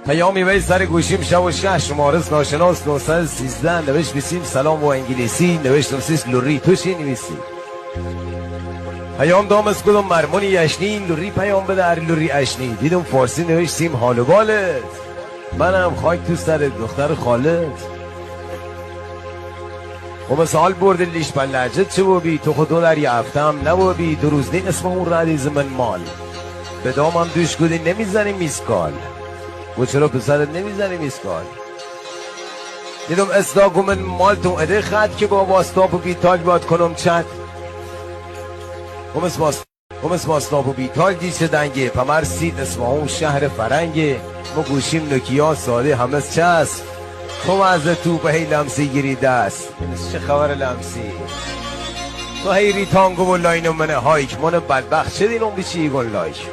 پیامی وی سر گوشیم شب و شهر شمارس ناشناس 913 نوشت بسیم سلام و انگلیسی نوشتم سیس لوری تو چی نویسی پیام دام از کدوم مرمونی یشنی لوری پیام بده ار لوری اشنی دیدم فارسی نوشت سیم حال و بالت منم خاک تو سر دختر خالت و مثال برد لیش بلجت چه بی تو خودو در یه هفتم نبابی 2 روز نی اسم اون ردیز من مال به دامم دوش کدی نمیزنی میسکال و چرا پسرت نمیزنی میسکال دیدم استاگو من مال تو اده خط که با باستاپ و بیتاج باید کنم چند کمس باستاپ و بیتاج دیچه دنگه پمر سید اسمه شهر فرنگه ما گوشیم نوکیا ساده همه چسب تو از تو به هی لمسی گیری دست چه خبر لمسی تو هی ریتانگو و لاینو منه هایک منه بدبخت چه دینم بیچی گل لایک